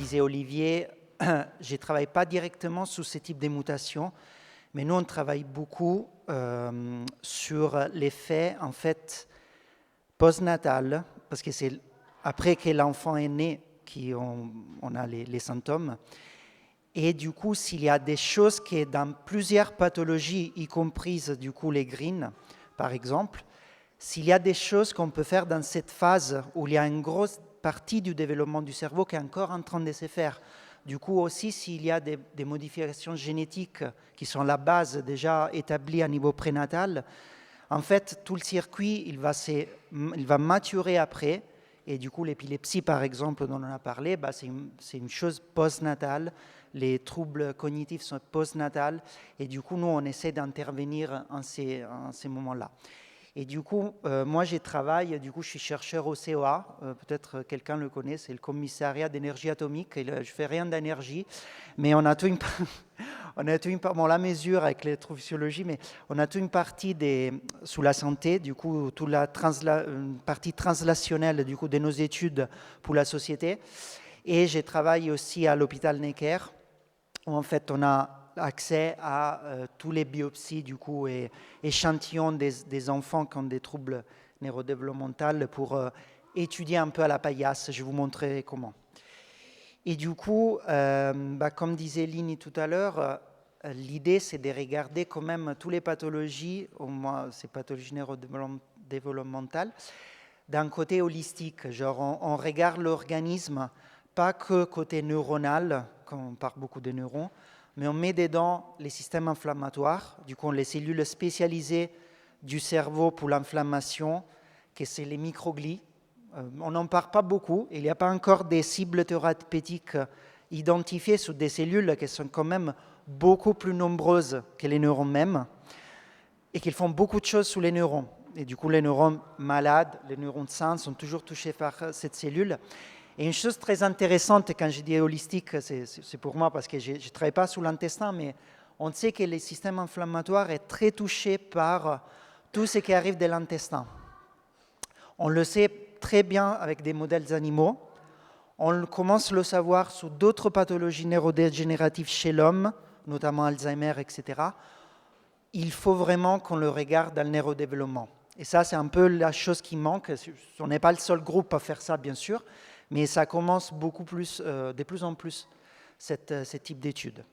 disait Olivier, je ne travaille pas directement sur ce type de mutations, mais nous, on travaille beaucoup sur l'effet, en fait, postnatal, parce que c'est après que l'enfant est né qu'on a les symptômes. Et du coup, s'il y a des choses qui, dans plusieurs pathologies, y compris du coup les greens, par exemple, s'il y a des choses qu'on peut faire dans cette phase où il y a une grosse partie du développement du cerveau qui est encore en train de se faire, du coup aussi s'il y a des modifications génétiques qui sont la base déjà établie à niveau prénatal, en fait, tout le circuit, il va maturer après. Et du coup, l'épilepsie, par exemple, dont on a parlé, c'est une chose postnatale. Les troubles cognitifs sont postnatales. Et du coup, nous, on essaie d'intervenir en ces moments-là. Et du coup, moi, je suis chercheur au COA. Peut-être quelqu'un le connaît, c'est le commissariat d'énergie atomique. Et je ne fais rien d'énergie, mais on a tout la mesure avec l'électrophysiologie, mais on a toute une partie sous la santé, du coup, toute une partie translationnelle du coup, de nos études pour la société. Et je travaille aussi à l'hôpital Necker, où en fait, on a accès à tous les biopsies du coup et échantillons des enfants qui ont des troubles neurodéveloppementaux pour étudier un peu à la paillasse. Je vous montrerai comment. Et du coup, comme disait Lini tout à l'heure, l'idée c'est de regarder quand même toutes les pathologies, au moins ces pathologies neurodéveloppementales, d'un côté holistique. Genre on regarde l'organisme pas que côté neuronal, quand on parle beaucoup de neurones, mais on met dedans les systèmes inflammatoires, du coup les cellules spécialisées du cerveau pour l'inflammation, que c'est les microglies. On n'en parle pas beaucoup, il n'y a pas encore des cibles thérapeutiques identifiées sur des cellules qui sont quand même beaucoup plus nombreuses que les neurones même, et qui font beaucoup de choses sur les neurones. Et du coup, les neurones malades, les neurones sains sont toujours touchés par cette cellule. Et une chose très intéressante, quand je dis holistique, c'est pour moi parce que je ne travaille pas sur l'intestin, mais on sait que le système inflammatoire est très touché par tout ce qui arrive de l'intestin. On le sait très bien avec des modèles animaux. On commence à le savoir sur d'autres pathologies neurodégénératives chez l'homme, notamment Alzheimer, etc. Il faut vraiment qu'on le regarde dans le neurodéveloppement. Et ça, c'est un peu la chose qui manque. On n'est pas le seul groupe à faire ça, bien sûr, mais ça commence beaucoup plus, de plus en plus, ce type d'études.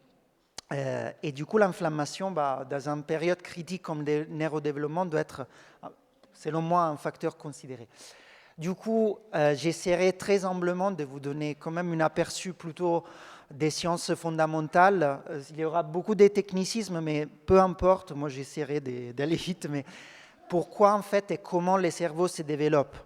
Et du coup, l'inflammation, dans une période critique comme le neurodéveloppement, doit être, selon moi, un facteur considéré. Du coup, j'essaierai très humblement de vous donner quand même un aperçu plutôt des sciences fondamentales. Il y aura beaucoup de technicismes, mais peu importe, moi j'essaierai d'aller vite, mais pourquoi en fait et comment les cerveaux se développent.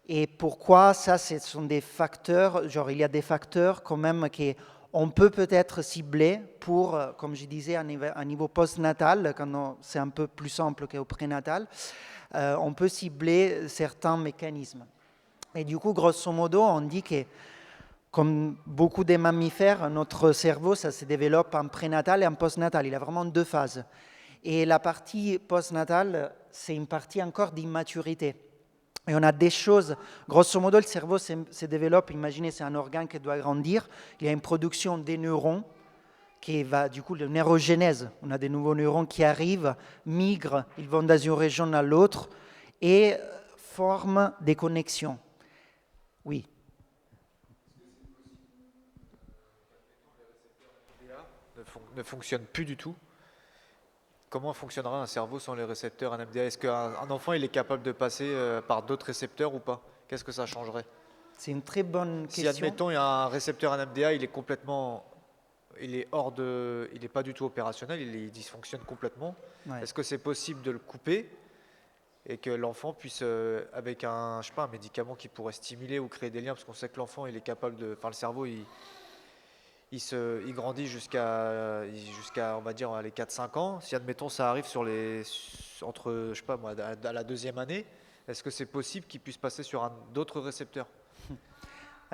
Et pourquoi ça, ce sont des facteurs, genre il y a des facteurs quand même qu'on peut peut-être cibler pour, comme je disais, à niveau postnatal, quand c'est un peu plus simple qu'au prénatal, on peut cibler certains mécanismes. Et du coup, grosso modo, on dit que, comme beaucoup des mammifères, notre cerveau, ça se développe en prénatal et en postnatal. Il a vraiment deux phases. Et la partie postnatale, c'est une partie encore d'immaturité. Et on a des choses, grosso modo, le cerveau se développe, imaginez, c'est un organe qui doit grandir, il y a une production des neurones, qui va, du coup, la neurogénèse. On a des nouveaux neurones qui arrivent, migrent, ils vont dans une région à l'autre et forment des connexions. Oui. Ne fonctionne plus du tout. Comment fonctionnera un cerveau sans les récepteurs NMDA? Est-ce qu'un enfant il est capable de passer par d'autres récepteurs ou pas? Qu'est-ce que ça changerait? C'est une très bonne question. Si admettons il y a un récepteur NMDA, il est pas du tout opérationnel, il dysfonctionne complètement. Ouais. Est-ce que c'est possible de le couper et que l'enfant puisse, avec un médicament qui pourrait stimuler ou créer des liens, parce qu'on sait que l'enfant il est capable de, enfin le cerveau il grandit jusqu'à on va dire les 4-5 ans. Si admettons ça arrive entre à la deuxième année, est-ce que c'est possible qu'il puisse passer sur d'autres récepteurs?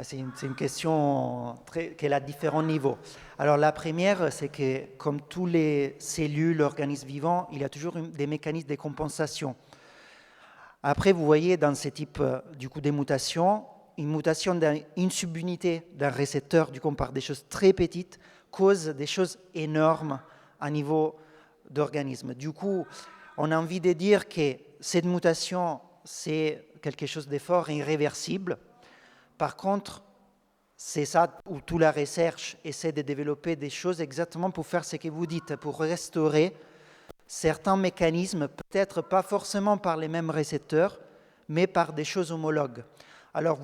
C'est une question qui a différents niveaux. Alors la première, c'est que comme tous les cellules, organismes vivants, il y a toujours des mécanismes de compensation. Après, vous voyez, dans ce type du coup, des mutations, une mutation dans une subunité d'un récepteur, du coup on part des choses très petites, cause des choses énormes à niveau d'organisme. Du coup, on a envie de dire que cette mutation, c'est quelque chose de fort et irréversible. Par contre, c'est ça où toute la recherche essaie de développer des choses exactement pour faire ce que vous dites, pour restaurer certains mécanismes, peut-être pas forcément par les mêmes récepteurs, mais par des choses homologues. Alors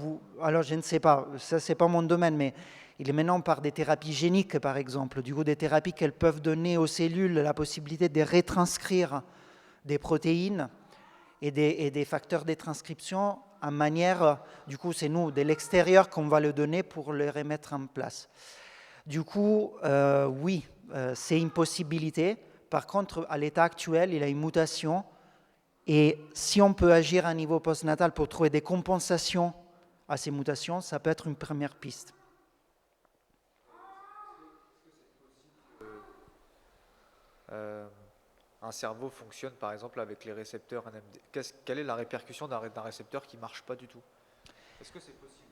je ne sais pas, ça c'est pas mon domaine, mais il est maintenant par des thérapies géniques, par exemple, du coup des thérapies qu'elles peuvent donner aux cellules la possibilité de retranscrire des protéines et des facteurs de transcription en manière, du coup c'est nous, de l'extérieur qu'on va le donner pour le remettre en place. Du coup, oui, c'est une possibilité. Par contre, à l'état actuel, il y a une mutation. Et si on peut agir à un niveau postnatal pour trouver des compensations à ces mutations, ça peut être une première piste. Un cerveau fonctionne par exemple avec les récepteurs NMD. Quelle est la répercussion d'un récepteur qui ne marche pas du tout? Est-ce que c'est possible?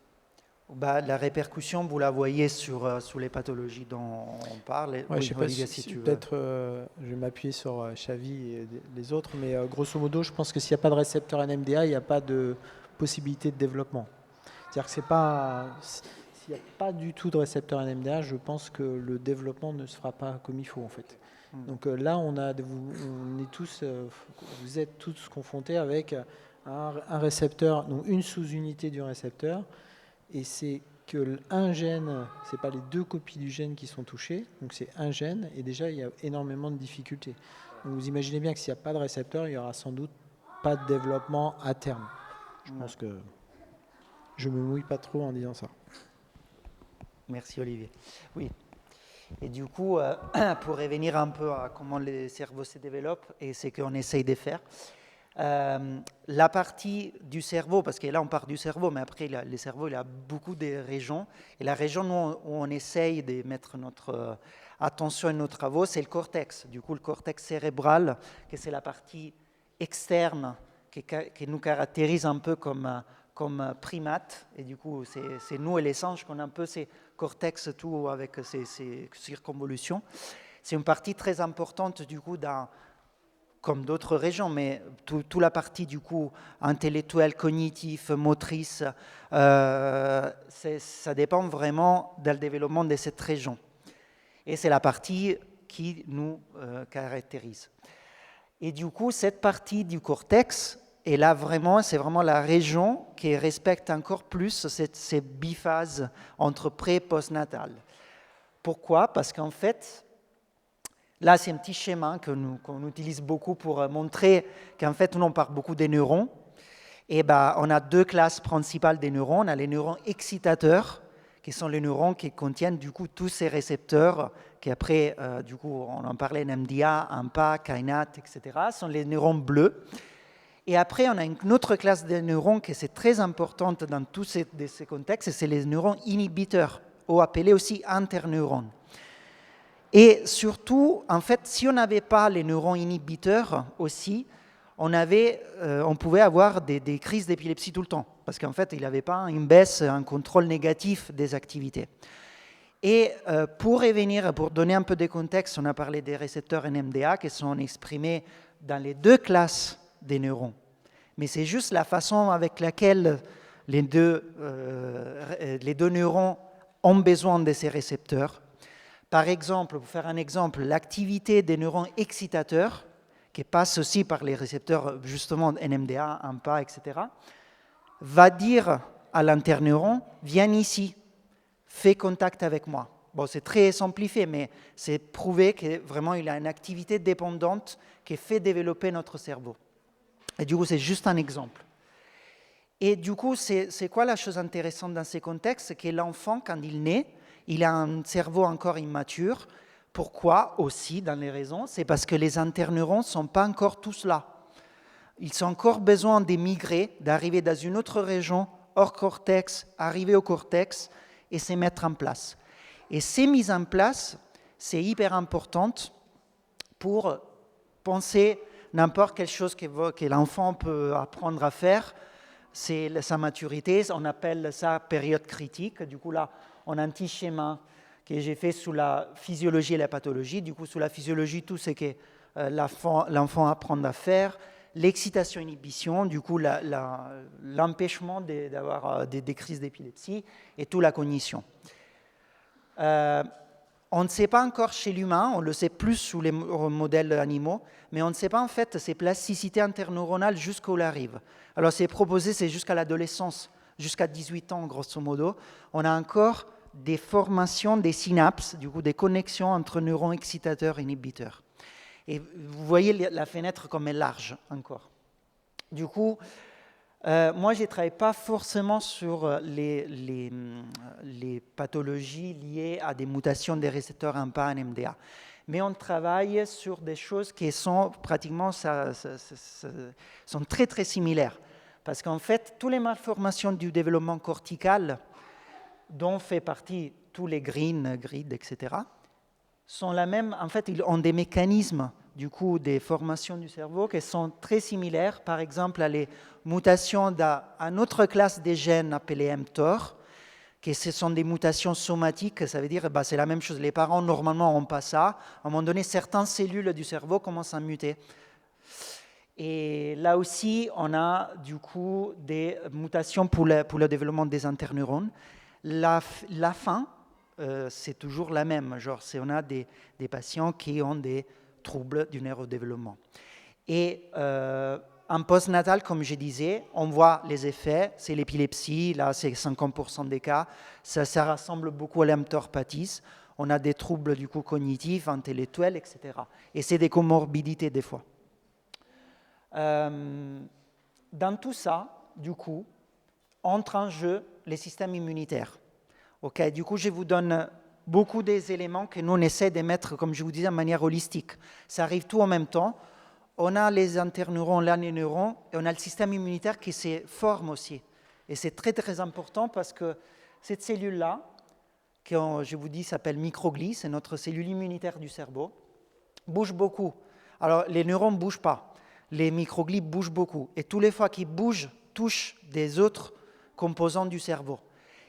La répercussion, vous la voyez sur les pathologies dont on parle. Ouais, Oui, je sais pas Olivier, si si tu veux. peut-être je vais m'appuyer sur Xavi et les autres, mais grosso modo, je pense que s'il n'y a pas de récepteur NMDA, il n'y a pas de possibilité de développement. C'est-à-dire que s'il n'y a pas du tout de récepteur NMDA, je pense que le développement ne se fera pas comme il faut en fait. Donc là, vous êtes tous confrontés avec un récepteur, donc une sous-unité du récepteur, et c'est que un gène, ce n'est pas les deux copies du gène qui sont touchées, donc c'est un gène, et déjà il y a énormément de difficultés. Donc vous imaginez bien que s'il n'y a pas de récepteur, il n'y aura sans doute pas de développement à terme. Je pense que je ne me mouille pas trop en disant ça. Merci Olivier. Oui. Et du coup, pour revenir un peu à comment le cerveau se développe et ce qu'on essaye de faire, la partie du cerveau, parce que là on part du cerveau, mais après le cerveau il a beaucoup de régions, et la région où on essaye de mettre notre attention et nos travaux, c'est le cortex. Du coup, le cortex cérébral, que c'est la partie externe qui nous caractérise un peu comme primates, et du coup c'est nous et les singes qu'on a un peu ces cortex tout avec ces circonvolutions. C'est une partie très importante du coup comme d'autres régions, mais toute la partie du coup intellectuelle, cognitive, motrice, ça dépend vraiment du développement de cette région. Et c'est la partie qui nous caractérise. Et du coup, cette partie du cortex, et là c'est vraiment la région qui respecte encore plus ces biphases entre pré et postnatal. Pourquoi? Parce qu'en fait, là, c'est un petit schéma qu'on utilise beaucoup pour montrer qu'en fait, nous, on parle beaucoup des neurones. Et on a deux classes principales des neurones. On a les neurones excitateurs, qui sont les neurones qui contiennent du coup tous ces récepteurs, qui après, du coup, on en parlait, NMDA, AMPA, kainate, etc., sont les neurones bleus. Et après, on a une autre classe de neurones qui est très importante dans tous ces contextes, et c'est les neurones inhibiteurs, ou appelés aussi interneurones. Et surtout, en fait, si on n'avait pas les neurones inhibiteurs aussi, on pouvait avoir des crises d'épilepsie tout le temps, parce qu'en fait, il n'avait pas une baisse, un contrôle négatif des activités. Et pour donner un peu de contexte, on a parlé des récepteurs NMDA qui sont exprimés dans les deux classes des neurones. Mais c'est juste la façon avec laquelle les deux neurones ont besoin de ces récepteurs. Par exemple, pour faire un exemple, l'activité des neurones excitateurs, qui passe aussi par les récepteurs justement NMDA, AMPA, etc., va dire à l'interneuron, viens ici, fais contact avec moi. Bon, c'est très simplifié, mais c'est prouvé que vraiment il a une activité dépendante qui fait développer notre cerveau. Et du coup, c'est juste un exemple. Et du coup, c'est quoi la chose intéressante dans ces contextes? C'est que l'enfant, quand il naît, il a un cerveau encore immature. Pourquoi aussi, dans les raisons? C'est parce que les interneurones ne sont pas encore tous là. Ils ont encore besoin d'émigrer, d'arriver dans une autre région, hors cortex, arriver au cortex et se mettre en place. Et ces mises en place, c'est hyper important pour penser n'importe quelle chose que l'enfant peut apprendre à faire. c'est sa maturité. On appelle ça période critique. Du coup, là, on a un petit schéma que j'ai fait sous la physiologie et la pathologie. Du coup, sous la physiologie, tout ce que l'enfant apprend à faire, l'excitation-inhibition, du coup, l'empêchement d'avoir des crises d'épilepsie et toute la cognition. On ne sait pas encore chez l'humain, on le sait plus sous les modèles animaux, mais on ne sait pas en fait ces plasticités interneuronales jusqu'où elles arrivent. Alors c'est proposé, c'est jusqu'à l'adolescence, jusqu'à 18 ans grosso modo. On a encore des formations des synapses, du coup des connexions entre neurones excitateurs et inhibiteurs. Et vous voyez la fenêtre comme elle est large encore. Du coup, moi, je ne travaille pas forcément sur les pathologies liées à des mutations des récepteurs AMPA et NMDA, mais on travaille sur des choses qui sont pratiquement sont très très similaires, parce qu'en fait, toutes les malformations du développement cortical, dont fait partie tous les green, grid, etc., sont la même. En fait, ils ont des mécanismes du coup des formations du cerveau qui sont très similaires, par exemple à les mutations d'une autre classe des gènes appelée mTOR, que ce sont des mutations somatiques, ça veut dire c'est la même chose. Les parents normalement n'ont pas ça. À un moment donné, certaines cellules du cerveau commencent à muter. Et là aussi, on a du coup des mutations pour le développement des interneurones. La fin, c'est toujours la même. Genre, on a des patients qui ont des troubles du neurodéveloppement. Et en postnatal, comme je disais, on voit les effets, c'est l'épilepsie, là c'est 50% des cas, ça ressemble beaucoup à l'mTOR-pathis, on a des troubles du coup cognitifs, intellectuels, etc. Et c'est des comorbidités des fois. Dans tout ça, du coup, entre en jeu les systèmes immunitaires. Okay, du coup, je vous donne beaucoup des éléments que nous on essaie de mettre, comme je vous disais, de manière holistique. Ça arrive tout en même temps. On a les interneurones, les neurones, et on a le système immunitaire qui se forme aussi. Et c'est très très important parce que cette cellule-là, qui je vous dis s'appelle microglie, c'est notre cellule immunitaire du cerveau, bouge beaucoup. Alors les neurones ne bougent pas, les microglies bougent beaucoup. Et toutes les fois qu'ils bougent, touchent des autres composants du cerveau.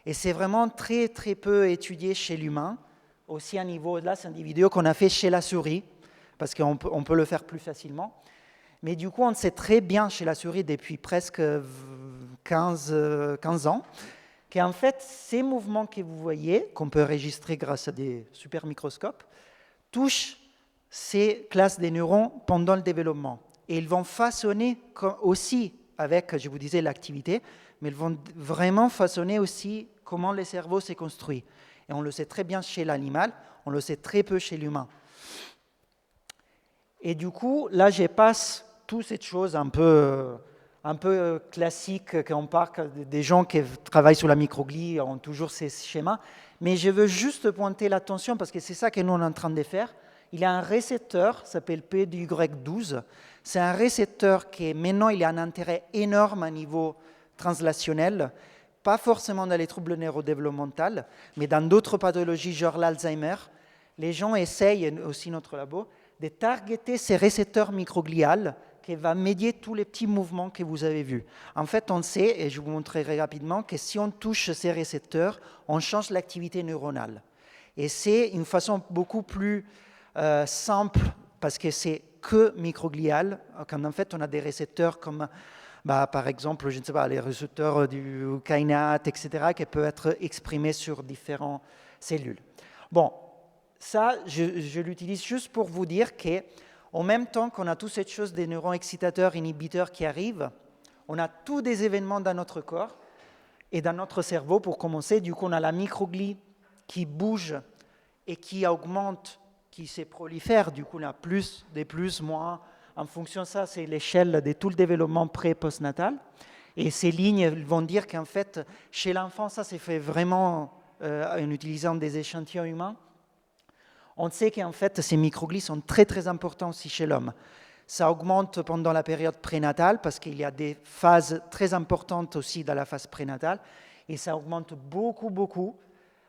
Et c'est vraiment très très peu étudié chez l'humain, aussi à niveau, là c'est une vidéo qu'on a fait chez la souris, parce qu'on peut le faire plus facilement. Mais du coup, on sait très bien chez la souris depuis presque 15 ans qu'en fait, ces mouvements que vous voyez, qu'on peut enregistrer grâce à des super microscopes, touchent ces classes des neurones pendant le développement. Et ils vont façonner aussi, avec, je vous disais, l'activité, mais ils vont vraiment façonner aussi comment le cerveau s'est construit. Et on le sait très bien chez l'animal, on le sait très peu chez l'humain. Et du coup, là, je passe toutes ces choses un peu classiques, qu'on parle des gens qui travaillent sur la microglie, ont toujours ces schémas. Mais je veux juste pointer l'attention, parce que c'est ça que nous, on est en train de faire. Il y a un récepteur, ça s'appelle PDY12. C'est un récepteur qui, maintenant, il a un intérêt énorme à niveau translationnel, pas forcément dans les troubles neurodéveloppementaux, mais dans d'autres pathologies, genre l'Alzheimer. Les gens essayent, aussi notre labo, de targeter ces récepteurs microgliales qui va médier tous les petits mouvements que vous avez vus. En fait, on sait, et je vous montrerai rapidement, que si on touche ces récepteurs, on change l'activité neuronale. Et c'est une façon beaucoup plus simple, parce que c'est que microglial, quand en fait on a des récepteurs comme, par exemple, je ne sais pas, les récepteurs du kainate, etc., qui peuvent être exprimés sur différentes cellules. Bon, ça, je l'utilise juste pour vous dire qu'en même temps qu'on a toute cette chose des neurones excitateurs, inhibiteurs qui arrivent, on a tous des événements dans notre corps et dans notre cerveau, pour commencer. Du coup, on a la microglie qui bouge et qui augmente, qui se prolifère. Du coup, on a plus, des plus, moins. En fonction de ça, c'est l'échelle de tout le développement pré-postnatal. Et ces lignes vont dire qu'en fait, chez l'enfant, ça s'est fait vraiment en utilisant des échantillons humains. On sait qu'en fait, ces microglies sont très très importants aussi chez l'homme. Ça augmente pendant la période prénatale parce qu'il y a des phases très importantes aussi dans la phase prénatale, et ça augmente beaucoup, beaucoup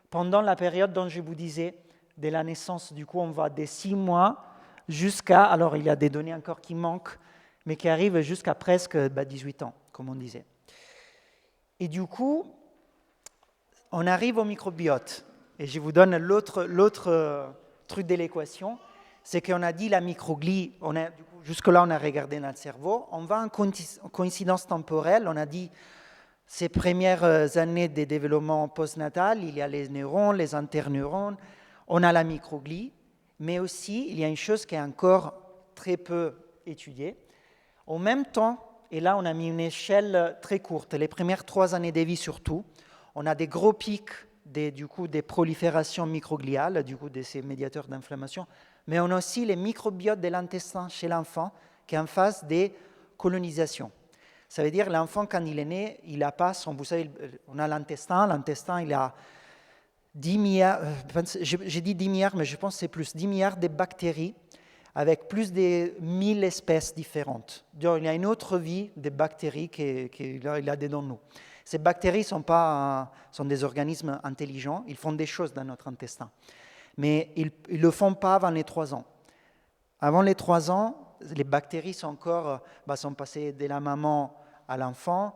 pendant la période dont je vous disais, de la naissance. Du coup, on va des 6 mois jusqu'à, alors il y a des données encore qui manquent, mais qui arrivent jusqu'à presque 18 ans, comme on disait. Et du coup, on arrive au microbiote. Et je vous donne l'autre truc de l'équation, c'est qu'on a dit la microglie, jusque-là on a regardé notre cerveau, on va en coïncidence temporelle, on a dit ces premières années de développement postnatal, il y a les neurones, les interneurones, on a la microglie, mais aussi il y a une chose qui est encore très peu étudiée. En même temps, et là on a mis une échelle très courte, les premières 3 années de vie surtout, on a des gros pics des proliférations microgliales, de ces médiateurs d'inflammation, mais on a aussi les microbiotes de l'intestin chez l'enfant qui est en phase de colonisation. Ça veut dire l'enfant, quand il est né, il n'a pas son... Vous savez, on a l'intestin, il a 10 milliards, j'ai dit 10 milliards, mais je pense que c'est plus, 10 milliards de bactéries avec plus de 1000 espèces différentes. Donc, il y a une autre vie des bactéries qu'il a dedans nous. Ces bactéries sont des organismes intelligents, ils font des choses dans notre intestin. Mais ils ne le font pas avant les 3 ans. Avant les 3 ans, les bactéries sont passées de la maman à l'enfant,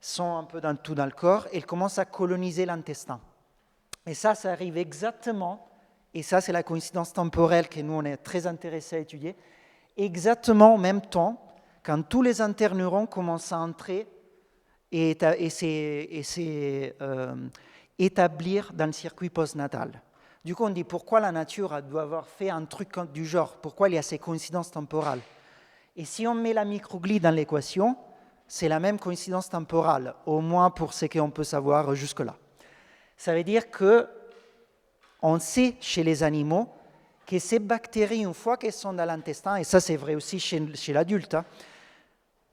sont un peu dans le corps, et elles commencent à coloniser l'intestin. Et ça arrive exactement, et ça c'est la coïncidence temporelle que nous on est très intéressés à étudier, exactement en même temps quand tous les interneurones commencent à entrer et établir dans le circuit postnatal. Du coup, on dit pourquoi la nature doit avoir fait un truc du genre, pourquoi il y a ces coïncidences temporales. Et si on met la microglie dans l'équation, c'est la même coïncidence temporale, au moins pour ce qu'on peut savoir jusque-là. Ça veut dire qu'on sait chez les animaux que ces bactéries, une fois qu'elles sont dans l'intestin, et ça c'est vrai aussi chez l'adulte,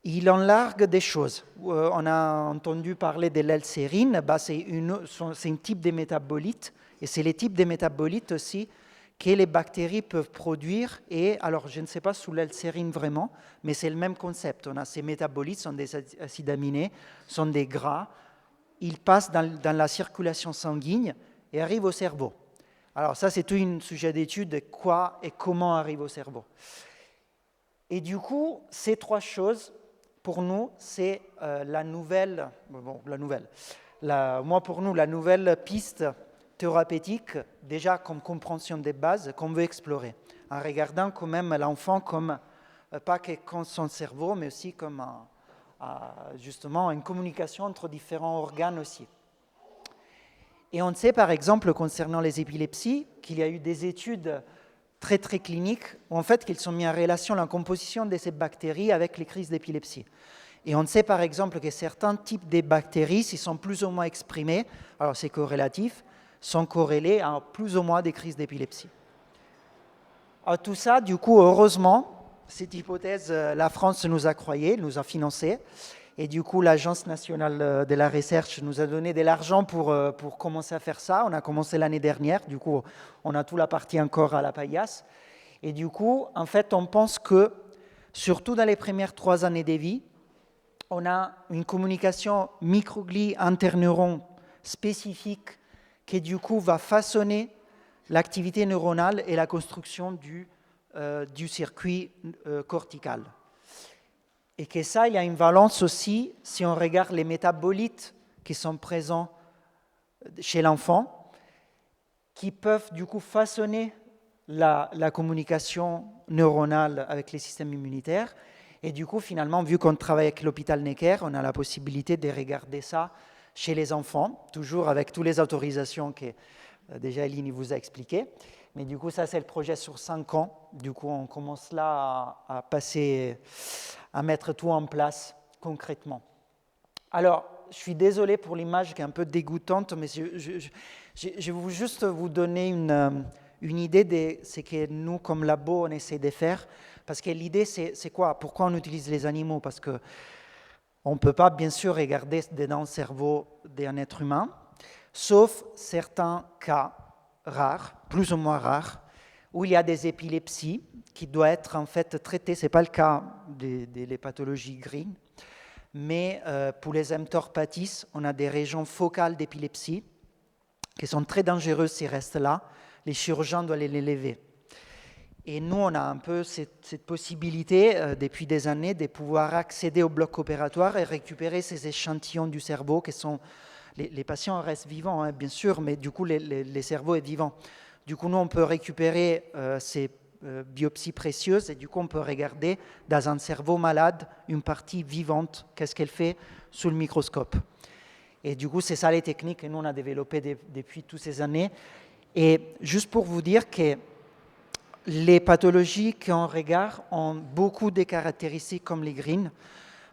il en largue des choses. On a entendu parler de l'L-sérine, c'est un type de métabolite, et c'est les types de métabolites aussi que les bactéries peuvent produire. Et alors, je ne sais pas sous l'L-sérine vraiment, mais c'est le même concept. On a ces métabolites, sont des acides aminés, sont des gras. Ils passent dans la circulation sanguine et arrivent au cerveau. Alors ça, c'est tout un sujet d'étude de quoi et comment arrive au cerveau. Et du coup, ces 3 choses, pour nous, c'est la nouvelle piste thérapeutique, déjà comme compréhension des bases, qu'on veut explorer, en regardant quand même l'enfant comme, pas que comme son cerveau, mais aussi comme justement une communication entre différents organes aussi. Et on sait par exemple, concernant les épilepsies, qu'il y a eu des études très très cliniques, où en fait qu'ils sont mis en relation la composition de ces bactéries avec les crises d'épilepsie. Et on sait par exemple que certains types de bactéries, s'ils sont plus ou moins exprimés, alors c'est corrélatif, sont corrélés à plus ou moins des crises d'épilepsie. Alors tout ça, du coup, heureusement, cette hypothèse, la France nous a croyé, nous a financé, et du coup, l'Agence nationale de la recherche nous a donné de l'argent pour commencer à faire ça. On a commencé l'année dernière, du coup, on a toute la partie encore à la paillasse. Et du coup, en fait, on pense que, surtout dans les premières 3 années de vie, on a une communication microglie-interneuron spécifique qui, du coup, va façonner l'activité neuronale et la construction du circuit cortical. Et que ça, il y a une valence aussi, si on regarde les métabolites qui sont présents chez l'enfant, qui peuvent du coup façonner la communication neuronale avec les systèmes immunitaires. Et du coup, finalement, vu qu'on travaille avec l'hôpital Necker, on a la possibilité de regarder ça chez les enfants, toujours avec toutes les autorisations que déjà Eline vous a expliquées. Mais du coup, ça, c'est le projet sur 5 ans. Du coup, on commence là à mettre tout en place concrètement. Alors, je suis désolé pour l'image qui est un peu dégoûtante, mais je veux juste vous donner une idée de ce que nous, comme labo, on essaie de faire. Parce que l'idée, c'est quoi? Pourquoi on utilise les animaux? Parce qu'on ne peut pas, bien sûr, regarder dans le cerveau d'un être humain, sauf certains cas rares, plus ou moins rares, où il y a des épilepsies qui doivent être en fait traitées. Ce n'est pas le cas des pathologies green, mais pour les mTOR-pathies, on a des régions focales d'épilepsie qui sont très dangereuses s'ils restent là. Les chirurgiens doivent les lever. Et nous, on a un peu cette possibilité depuis des années de pouvoir accéder au bloc opératoire et récupérer ces échantillons du cerveau qui sont... Les patients restent vivants, hein, bien sûr, mais du coup, les cerveaux est vivant. Du coup, nous, on peut récupérer ces biopsies précieuses et du coup, on peut regarder dans un cerveau malade une partie vivante, qu'est-ce qu'elle fait sous le microscope. Et du coup, c'est ça les techniques que nous, on a développées depuis toutes ces années. Et juste pour vous dire que les pathologies qu'on regarde ont beaucoup de caractéristiques comme les greens,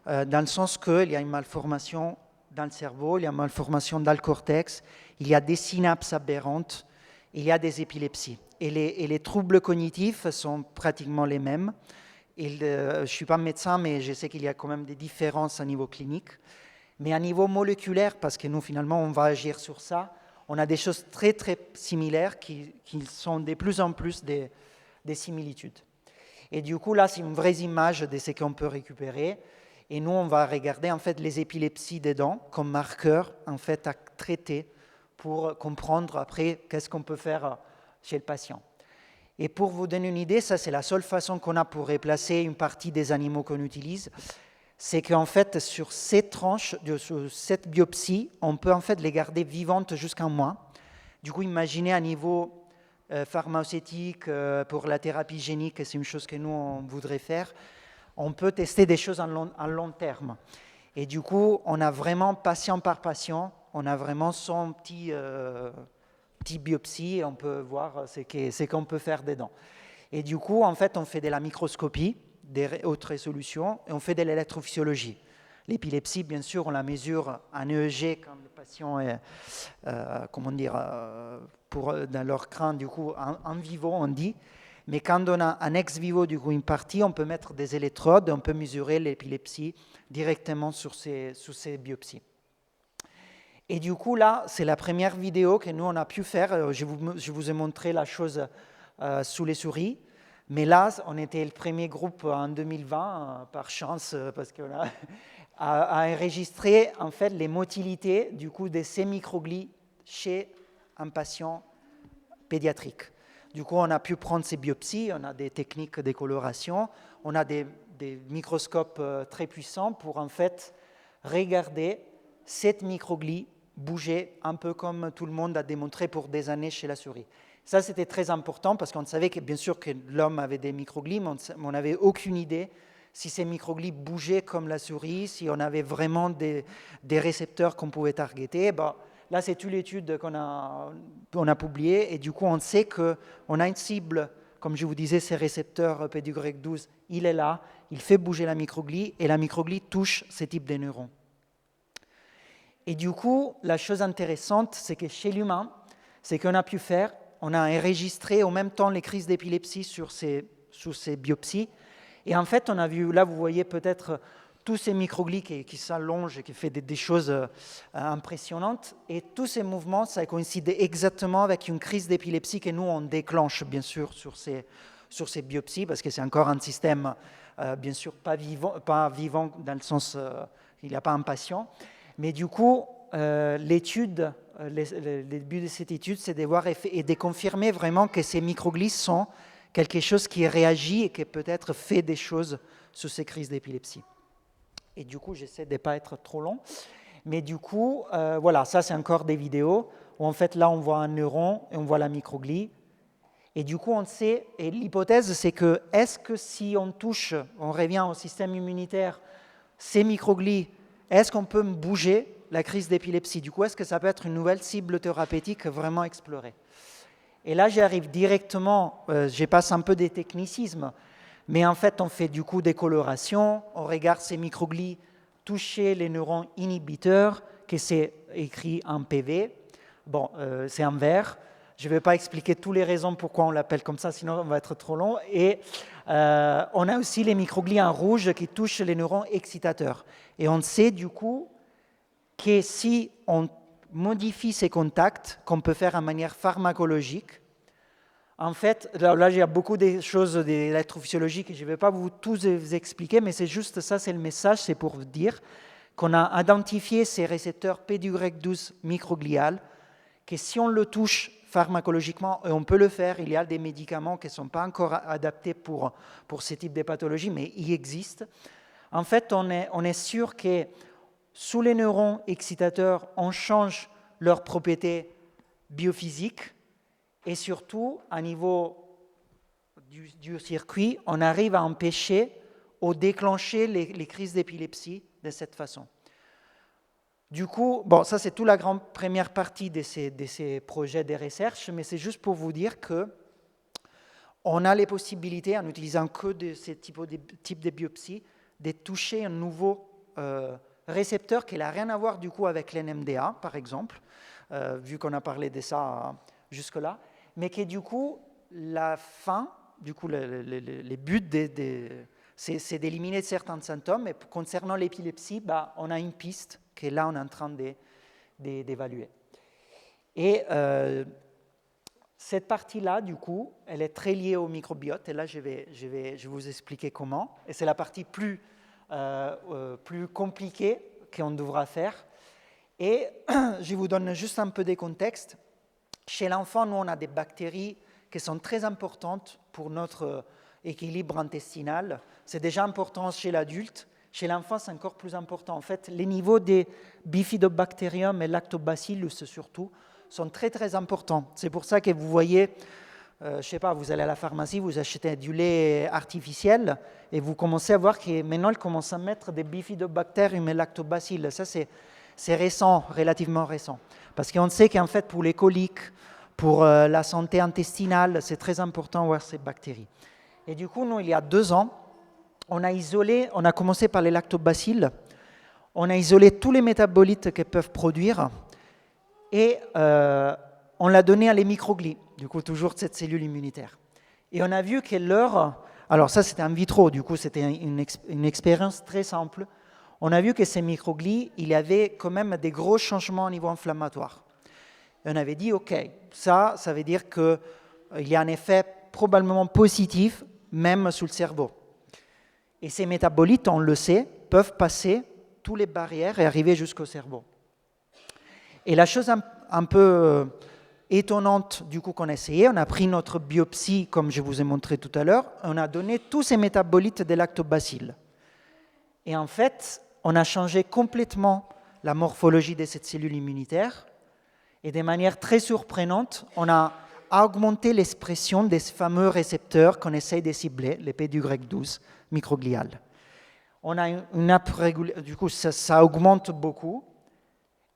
dans le sens qu'il y a une malformation dans le cerveau, il y a une malformation dans le cortex, il y a des synapses aberrantes, il y a des épilepsies. Et les troubles cognitifs sont pratiquement les mêmes. Je ne suis pas médecin, mais je sais qu'il y a quand même des différences à niveau clinique. Mais à niveau moléculaire, parce que nous, finalement, on va agir sur ça, on a des choses très, très similaires qui sont de plus en plus des similitudes. Et du coup, là, c'est une vraie image de ce qu'on peut récupérer. Et nous, on va regarder en fait les épilepsies des dents comme marqueur en fait à traiter pour comprendre après qu'est-ce qu'on peut faire chez le patient. Et pour vous donner une idée, ça c'est la seule façon qu'on a pour replacer une partie des animaux qu'on utilise, c'est qu'en fait sur ces tranches, sur cette biopsie, on peut en fait les garder vivantes jusqu'à un mois. Du coup, imaginez à niveau pharmaceutique pour la thérapie génique, c'est une chose que nous on voudrait faire. On peut tester des choses en long terme. Et du coup, on a vraiment, patient par patient, on a vraiment son petit biopsie et on peut voir ce qu'on peut faire dedans. Et du coup, en fait, on fait de la microscopie, des hautes résolutions, et on fait de l'électrophysiologie. L'épilepsie, bien sûr, on la mesure en EEG quand le patient est, dans leur crâne, du coup, en vivo, on dit. Mais quand on a un ex vivo, du coup, une partie, on peut mettre des électrodes, on peut mesurer l'épilepsie directement sur ces biopsies. Et du coup, là, c'est la première vidéo que nous, on a pu faire. Je vous ai montré la chose sous les souris. Mais là, on était le premier groupe en 2020, par chance, parce qu'on a enregistré en fait, les motilités du coup, de ces microglies chez un patient pédiatrique. Du coup, on a pu prendre ces biopsies, on a des techniques de coloration, on a des microscopes très puissants pour en fait regarder cette microglie bouger un peu comme tout le monde a démontré pour des années chez la souris. Ça, c'était très important parce qu'on savait que, bien sûr que l'homme avait des microglies, mais on n'avait aucune idée si ces microglies bougeaient comme la souris, si on avait vraiment des récepteurs qu'on pouvait targeter. Bon, là, c'est toute l'étude qu'on a publiée et du coup, on sait qu'on a une cible, comme je vous disais, ces récepteurs PDY12, il est là, il fait bouger la microglie et la microglie touche ce type de neurones. Et du coup, la chose intéressante, c'est que chez l'humain, c'est qu'on a pu faire, on a enregistré en même temps les crises d'épilepsie sur ces biopsies. Et en fait, on a vu, là, vous voyez peut-être tous ces microglies qui s'allongent et qui font des choses impressionnantes. Et tous ces mouvements, ça coïncide exactement avec une crise d'épilepsie que nous, on déclenche, bien sûr, sur ces biopsies, parce que c'est encore un système, bien sûr, pas vivant dans le sens, il n'y a pas un patient. Mais du coup, l'étude, le but de cette étude, c'est de voir et de confirmer vraiment que ces microglies sont quelque chose qui réagit et qui peut-être fait des choses sur ces crises d'épilepsie. Et du coup, j'essaie de ne pas être trop long. Mais du coup, voilà, ça c'est encore des vidéos où en fait là on voit un neuron et on voit la microglie. Et du coup, on sait, et l'hypothèse c'est que est-ce que si on touche, on revient au système immunitaire, ces microglies, est-ce qu'on peut bouger la crise d'épilepsie? Du coup, est-ce que ça peut être une nouvelle cible thérapeutique vraiment explorée? Et là, j'arrive directement, je passe un peu des technicismes, mais en fait, on fait du coup des colorations, on regarde ces microglies toucher les neurones inhibiteurs, que c'est écrit en PV. Bon, c'est en vert. Je ne vais pas expliquer toutes les raisons pourquoi on l'appelle comme ça, sinon on va être trop long. Et on a aussi les microglies en rouge qui touchent les neurones excitateurs. Et on sait du coup que si on modifie ces contacts, qu'on peut faire en manière pharmacologique, en fait, là il y a beaucoup de choses d'électrophysiologie que je ne vais pas vous tous vous expliquer, mais c'est juste ça, c'est le message, c'est pour vous dire qu'on a identifié ces récepteurs PDY12 microgliales, que si on le touche pharmacologiquement, et on peut le faire, il y a des médicaments qui ne sont pas encore adaptés pour ce type de pathologie, mais ils existent. En fait, on est sûr que sous les neurones excitateurs, on change leurs propriétés biophysiques, et surtout, à niveau du circuit, on arrive à empêcher ou déclencher les crises d'épilepsie de cette façon. Du coup, ça c'est toute la grande première partie de ces projets de recherche, mais c'est juste pour vous dire qu'on a les possibilités, en utilisant que de ces types de biopsies, de toucher un nouveau récepteur qui n'a rien à voir du coup avec l'NMDA, par exemple, vu qu'on a parlé de ça jusque-là, mais qui du coup, la fin, du coup, les buts c'est d'éliminer certains symptômes, et concernant l'épilepsie, on a une piste que là, on est en train d'évaluer. Et cette partie-là, du coup, elle est très liée au microbiote, et là, je vais vous expliquer comment. Et c'est la partie plus compliquée qu'on devra faire. Et je vous donne juste un peu de contexte. Chez l'enfant, nous, on a des bactéries qui sont très importantes pour notre équilibre intestinal. C'est déjà important chez l'adulte. Chez l'enfant, c'est encore plus important. En fait, les niveaux des bifidobacterium et lactobacillus, surtout, sont très, très importants. C'est pour ça que vous voyez, je ne sais pas, vous allez à la pharmacie, vous achetez du lait artificiel et vous commencez à voir que maintenant, ils commencent à mettre des bifidobacterium et lactobacilles. Ça, c'est récent, relativement récent. Parce qu'on sait qu'en fait, pour les coliques, pour la santé intestinale, c'est très important d'avoir ces bactéries. Et du coup, nous, il y a 2 ans, on a commencé par les lactobacilles, on a isolé tous les métabolites qu'elles peuvent produire et on l'a donné à les microglies, du coup, toujours cette cellule immunitaire. Et on a vu que alors ça, c'était in vitro, du coup, c'était une expérience très simple. On a vu que ces microglies, il y avait quand même des gros changements au niveau inflammatoire. Et on avait dit, OK, ça veut dire qu'il y a un effet probablement positif, même sur le cerveau. Et ces métabolites, on le sait, peuvent passer toutes les barrières et arriver jusqu'au cerveau. Et la chose un peu étonnante, du coup, qu'on a essayé, on a pris notre biopsie, comme je vous ai montré tout à l'heure, on a donné tous ces métabolites des lactobacilles. Et en fait, on a changé complètement la morphologie de cette cellule immunitaire. Et de manière très surprenante, on a augmenté l'expression des fameux récepteurs qu'on essaye de cibler, les PDY12 microgliales. On a une nappe régulière, du coup ça augmente beaucoup,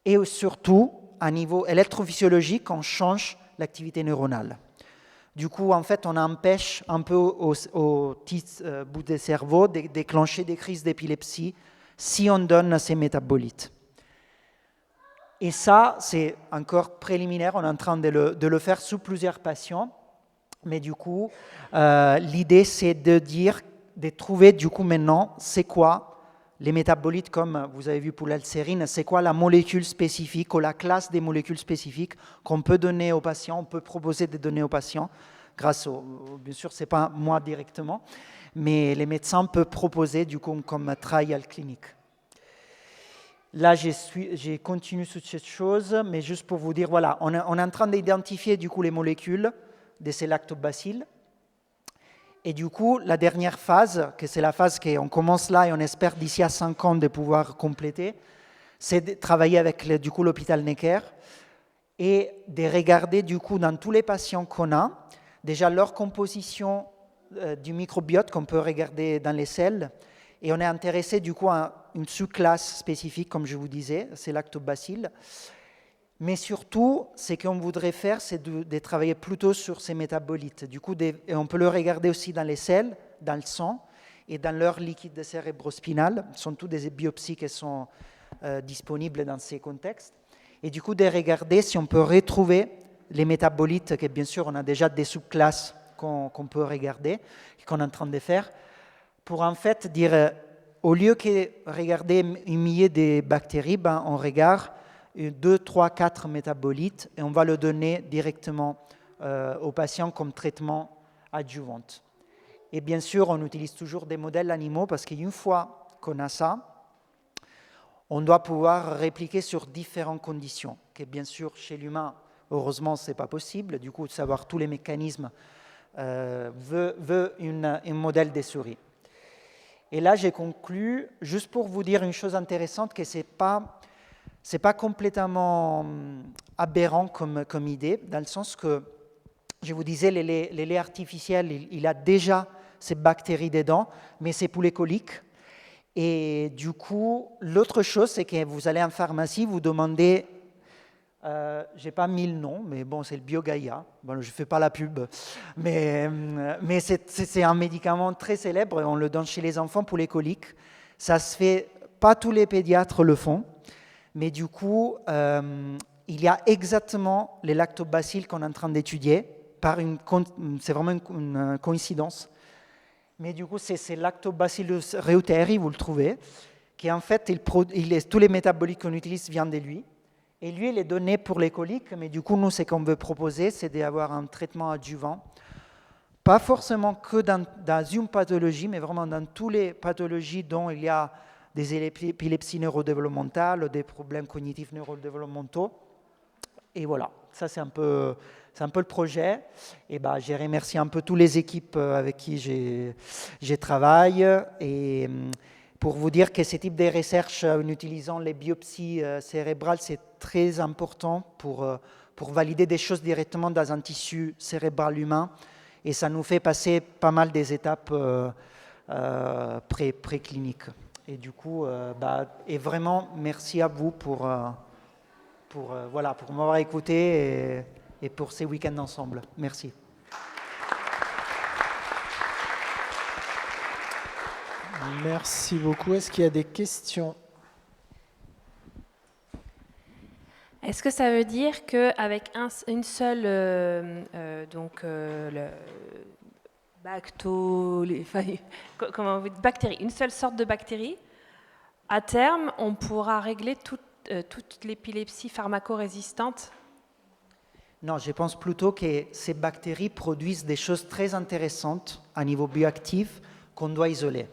et surtout, à niveau électrophysiologique, on change l'activité neuronale. Du coup, en fait, on empêche un peu au petit bout du cerveau de déclencher des crises d'épilepsie si on donne ces métabolites. Et ça, c'est encore préliminaire, on est en train de le faire sous plusieurs patients, mais du coup, l'idée, c'est de trouver, du coup, maintenant, c'est quoi les métabolites, comme vous avez vu pour l'alcérine, c'est quoi la molécule spécifique ou la classe des molécules spécifiques qu'on peut donner aux patients, on peut proposer de donner aux patients, bien sûr, ce n'est pas moi directement, mais les médecins peuvent proposer, du coup, comme trial clinique. Là, j'ai continué sur cette chose, mais juste pour vous dire, voilà, on est en train d'identifier du coup les molécules de ces lactobacilles. Et du coup, la dernière phase, que c'est la phase qu'on commence là et on espère d'ici à 5 ans de pouvoir compléter, c'est de travailler avec du coup l'hôpital Necker et de regarder du coup dans tous les patients qu'on a, déjà leur composition du microbiote qu'on peut regarder dans les selles. Et on est intéressé du coup à une sous-classe spécifique, comme je vous disais, c'est lactobacilles. Mais surtout, ce qu'on voudrait faire, c'est de travailler plutôt sur ces métabolites. Du coup, et on peut le regarder aussi dans les selles, dans le sang et dans leur liquide cérébrospinal. Ce sont toutes des biopsies qui sont disponibles dans ces contextes. Et du coup, de regarder si on peut retrouver les métabolites, que bien sûr, on a déjà des sous-classes qu'on peut regarder, qu'on est en train de faire, pour en fait dire, au lieu de regarder un millier de bactéries, on regarde 2, 3, 4 métabolites et on va le donner directement aux patients comme traitement adjuvant. Et bien sûr, on utilise toujours des modèles animaux parce qu'une fois qu'on a ça, on doit pouvoir répliquer sur différentes conditions. Que bien sûr, chez l'humain, Heureusement, ce n'est pas possible. Du coup, de savoir tous les mécanismes veut un modèle des souris. Et là, j'ai conclu, juste pour vous dire une chose intéressante, que ce n'est pas complètement aberrant comme idée, dans le sens que, je vous disais, les laits artificiels, il a déjà ces bactéries dedans, mais c'est pour les coliques. Et du coup, l'autre chose, c'est que vous allez en pharmacie, vous demandez, je n'ai pas 1000 noms, mais bon, c'est le BioGaia. Bon, je ne fais pas la pub, mais c'est un médicament très célèbre, on le donne chez les enfants pour les coliques. Ça se fait, pas tous les pédiatres le font, mais du coup, il y a exactement les lactobacilles qu'on est en train d'étudier. C'est vraiment une coïncidence. Mais du coup, c'est Lactobacillus reuteri, vous le trouvez, qui en fait, tous les métabolites qu'on utilise viennent de lui. Et lui, il est donné pour les coliques, mais du coup, nous, ce qu'on veut proposer, c'est d'avoir un traitement adjuvant. Pas forcément que dans une pathologie, mais vraiment dans toutes les pathologies dont il y a des épilepsies neurodéveloppementales, des problèmes cognitifs neurodéveloppementaux. Et voilà, ça c'est un peu le projet. Et j'ai remercié un peu toutes les équipes avec qui j'ai travaillé. Et pour vous dire que ce type de recherche en utilisant les biopsies cérébrales, c'est très important pour valider des choses directement dans un tissu cérébral humain. Et ça nous fait passer pas mal des étapes précliniques. Et du coup, et vraiment, merci à vous pour m'avoir écouté et pour ces week-ends ensemble. Merci. Merci beaucoup. Est-ce qu'il y a des questions? Est-ce que ça veut dire qu'avec une seule bactérie, une seule sorte de bactérie, à terme, on pourra régler toute l'épilepsie pharmacorésistante? Non, je pense plutôt que ces bactéries produisent des choses très intéressantes à niveau bioactif qu'on doit isoler.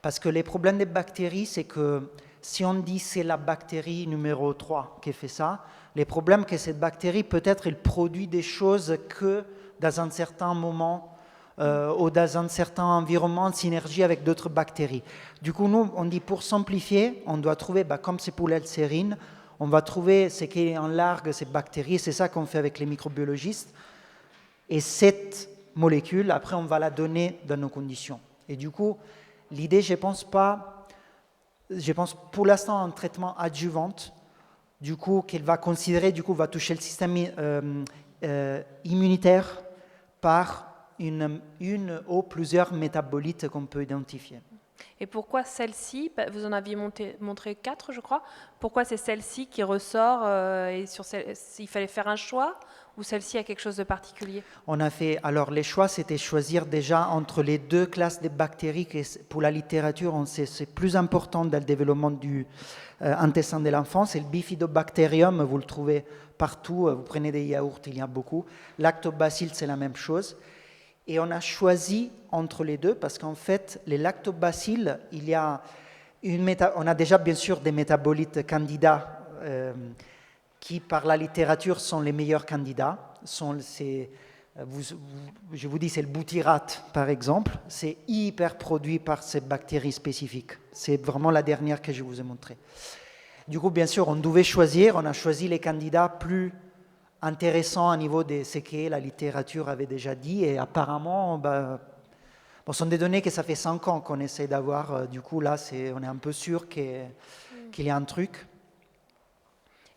Parce que les problèmes des bactéries, c'est que si on dit c'est la bactérie numéro 3 qui fait ça, les problèmes que cette bactérie, peut-être, elle produit des choses que dans un certain moment ou dans un certain environnement en synergie avec d'autres bactéries. Du coup, nous, on dit pour simplifier, on doit trouver, comme c'est pour l'L-sérine, on va trouver ce qui est en largue ces bactéries, c'est ça qu'on fait avec les microbiologistes. Et cette molécule, après, on va la donner dans nos conditions. Et du coup, l'idée, je pense pour l'instant un traitement adjuvant, du coup, qu'elle va considérer, du coup, va toucher le système immunitaire par une ou plusieurs métabolites qu'on peut identifier. Et pourquoi celle-ci, vous en aviez montré 4, je crois, pourquoi c'est celle-ci qui ressort et il fallait faire un choix ou celle-ci a quelque chose de particulier? Alors les choix, c'était choisir déjà entre les deux classes de bactéries que pour la littérature, c'est plus important dans le développement du intestin de l'enfant, c'est le Bifidobacterium, vous le trouvez partout, vous prenez des yaourts, il y a beaucoup. Lactobacilles, c'est la même chose. Et on a choisi entre les deux parce qu'en fait, les lactobacilles, on a déjà bien sûr des métabolites candidats qui, par la littérature, sont les meilleurs candidats. Je vous dis, c'est le butyrate, par exemple. C'est hyper produit par ces bactéries spécifiques. C'est vraiment la dernière que je vous ai montrée. Du coup, bien sûr, on devait choisir. On a choisi les candidats plus intéressant à niveau de ce que la littérature avait déjà dit et apparemment, ce sont des données que ça fait 5 ans qu'on essaie d'avoir, du coup là on est un peu sûr qu'il y a un truc.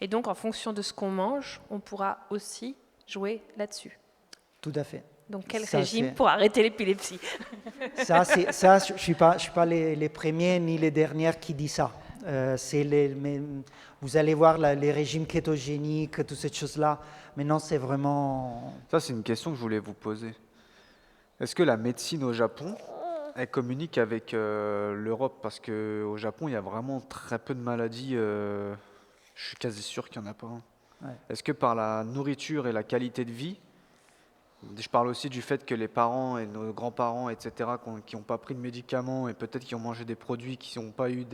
Et donc en fonction de ce qu'on mange, on pourra aussi jouer là-dessus. Tout à fait. Donc quel régime pour arrêter l'épilepsie? Ça, je ne suis pas les premiers ni les dernières qui disent ça. Mais vous allez voir les régimes kétogéniques, toutes ces choses-là. Mais non, c'est vraiment... Ça, c'est une question que je voulais vous poser. Est-ce que la médecine au Japon, elle communique avec l'Europe? Parce qu'au Japon, il y a vraiment très peu de maladies. Je suis quasi sûr qu'il n'y en a pas. Ouais. Est-ce que par la nourriture et la qualité de vie, je parle aussi du fait que les parents et nos grands-parents, etc., qui n'ont pas pris de médicaments et peut-être qui ont mangé des produits qui n'ont pas eu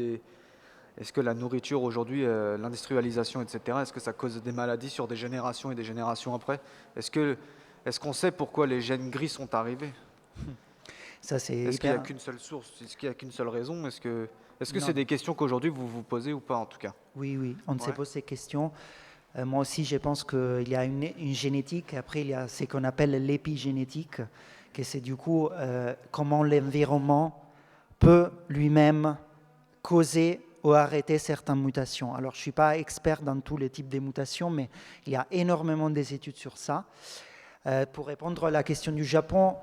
Est-ce que la nourriture aujourd'hui, l'industrialisation, etc., est-ce que ça cause des maladies sur des générations et des générations après? Est-ce qu'on sait pourquoi les gènes gris sont arrivés? Ça, c'est Est-ce qu'il n'y a hyper... qu'une seule source? Est-ce qu'il n'y a qu'une seule raison? Est-ce que c'est Non. des questions qu'aujourd'hui vous vous posez ou pas en tout cas? Oui, oui, on se Ouais. pose ces questions. Moi aussi, je pense qu'il y a une génétique. Après, il y a ce qu'on appelle l'épigénétique, que c'est du coup comment l'environnement peut lui-même causer ou arrêter certaines mutations. Alors, je ne suis pas expert dans tous les types de mutations, mais il y a énormément d'études sur ça. Pour répondre à la question du Japon,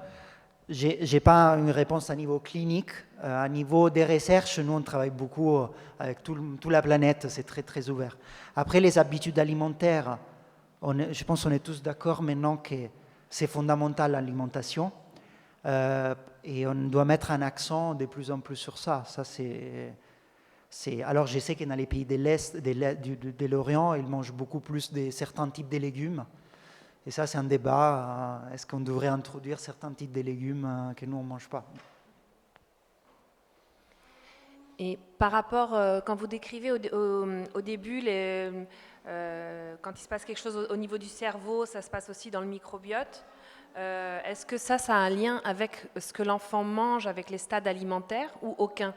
je n'ai pas une réponse à niveau clinique. À niveau des recherches, nous, on travaille beaucoup avec toute la planète, c'est très, très ouvert. Après, les habitudes alimentaires, je pense qu'on est tous d'accord maintenant que c'est fondamental l'alimentation. Et on doit mettre un accent de plus en plus sur ça. Ça, alors, je sais que dans les pays de l'Est, de l'Orient, ils mangent beaucoup plus de certains types de légumes. Et ça, c'est un débat. Est-ce qu'on devrait introduire certains types de légumes que nous, on ne mange pas? Et par rapport, quand vous décrivez au début, quand il se passe quelque chose au niveau du cerveau, ça se passe aussi dans le microbiote. Est-ce que ça a un lien avec ce que l'enfant mange, avec les stades alimentaires ou aucun?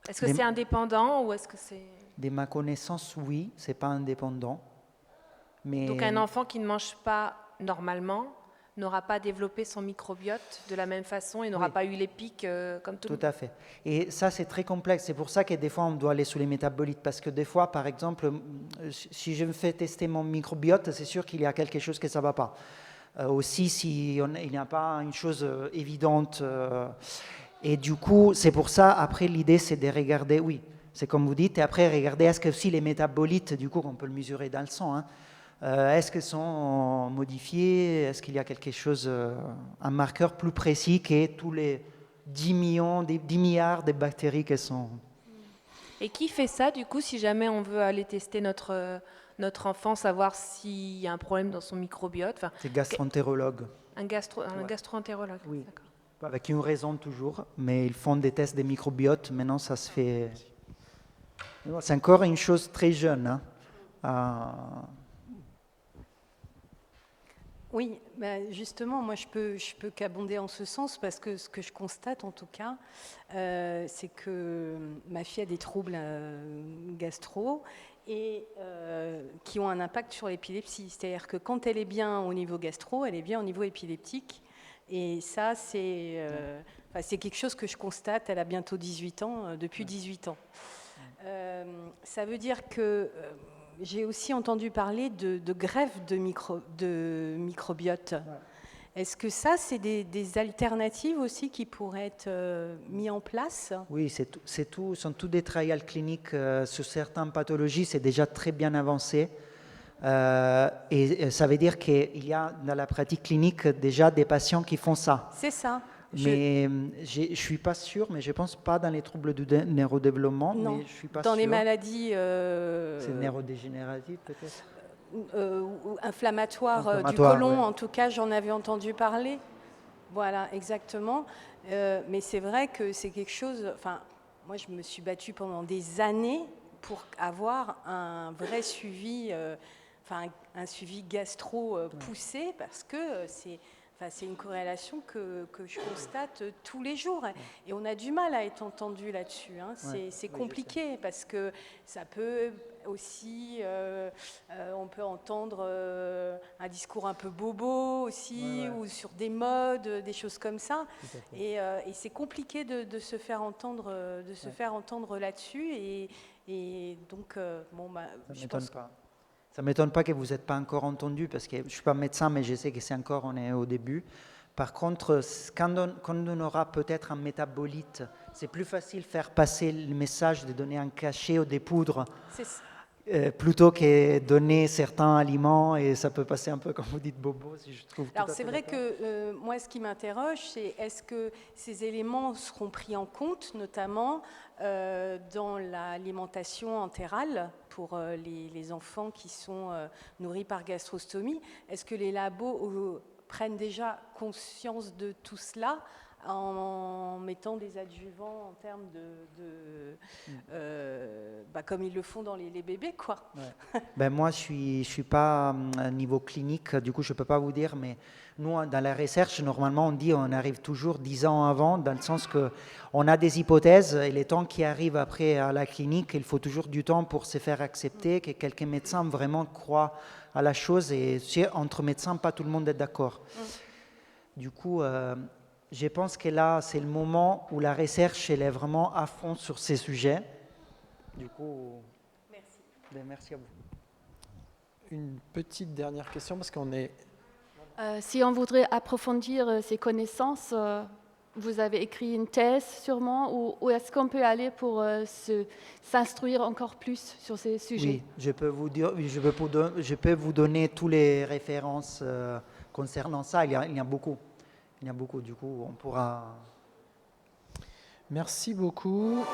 Est-ce que c'est indépendant ou est-ce que c'est... De ma connaissance, oui, c'est pas indépendant. Mais Donc un enfant qui ne mange pas normalement n'aura pas développé son microbiote de la même façon et n'aura Oui. pas eu les pics comme tout le Tout à fait. Et ça, c'est très complexe. C'est pour ça que des fois, on doit aller sous les métabolites. Parce que des fois, par exemple, si je me fais tester mon microbiote, c'est sûr qu'il y a quelque chose que ça ne va pas. Aussi, il n'y a pas une chose évidente. Et du coup, c'est pour ça, après, l'idée, c'est de regarder, oui, c'est comme vous dites, et après, regarder est-ce que aussi les métabolites, du coup, on peut le mesurer dans le sang, hein, est-ce qu'ils sont modifiés? Est-ce qu'il y a quelque chose, un marqueur plus précis que tous les 10 milliards de bactéries qui sont... Et qui fait ça, du coup, si jamais on veut aller tester notre enfant, savoir s'il y a un problème dans son microbiote? Enfin, C'est gastroentérologue. un gastro-entérologue. Oui. D'accord. Avec une raison toujours, mais ils font des tests de microbiote. Maintenant, ça se fait... C'est encore une chose très jeune. Hein. Oui, justement, moi je peux qu'abonder en ce sens parce que ce que je constate en tout cas, c'est que ma fille a des troubles gastro et qui ont un impact sur l'épilepsie. C'est-à-dire que quand elle est bien au niveau gastro, elle est bien au niveau épileptique. Et ça, c'est quelque chose que je constate. Elle a bientôt 18 ans, depuis 18 ans. Ça veut dire que... j'ai aussi entendu parler de greffe de microbiote. Ouais. Est-ce que ça, c'est des alternatives aussi qui pourraient être mises en place? Oui, ce sont tous des trials cliniques sur certaines pathologies, c'est déjà très bien avancé. Et ça veut dire qu'il y a dans la pratique clinique déjà des patients qui font ça. C'est ça. Mais je ne suis pas sûre, mais je ne pense pas dans les troubles du neurodéveloppement. Non, mais je suis pas dans sûre. les maladies... c'est neurodégénératif peut-être inflammatoire du côlon, ouais. En tout cas, j'en avais entendu parler. Voilà, exactement. Mais c'est vrai que c'est quelque chose... Enfin, moi, je me suis battue pendant des années pour avoir un vrai suivi, un suivi gastro poussé, parce que c'est une corrélation que je constate tous les jours. Et on a du mal à être entendu là-dessus. Hein. C'est compliqué parce que ça peut aussi... on peut entendre un discours un peu bobo aussi, ou sur des modes, des choses comme ça. Et c'est compliqué de se faire entendre, faire entendre là-dessus. Et donc, je pense... Ça ne m'étonne pas que vous n'êtes pas encore entendu, parce que je ne suis pas médecin, mais je sais que on est au début. Par contre, quand on aura peut-être un métabolite, c'est plus facile de faire passer le message de donner un cachet ou des poudres, plutôt que donner certains aliments, et ça peut passer un peu, comme vous dites, bobo, si je trouve. Alors c'est vrai que moi, ce qui m'interroge, c'est est-ce que ces éléments seront pris en compte, notamment dans l'alimentation entérale pour les enfants qui sont nourris par gastrostomie. Est-ce que les labos prennent déjà conscience de tout cela en mettant des adjuvants en termes comme ils le font dans les bébés, quoi. Ben moi, je suis pas à niveau clinique, du coup, je peux pas vous dire, mais nous, dans la recherche, normalement, on dit on arrive toujours 10 ans avant, dans le sens que on a des hypothèses et les temps qui arrivent après à la clinique, il faut toujours du temps pour se faire accepter, que quelqu'un médecin vraiment croit à la chose, et entre médecins, pas tout le monde est d'accord. Du coup, je pense que là, c'est le moment où la recherche, elle est vraiment à fond sur ces sujets. Du coup, merci à vous. Une petite dernière question, parce qu'on est... Si on voudrait approfondir ses connaissances, vous avez écrit une thèse sûrement, ou où est-ce qu'on peut aller pour s'instruire encore plus sur ces sujets? Oui, je peux vous donner toutes les références concernant ça. Il y a beaucoup. Du coup, on pourra... Merci beaucoup.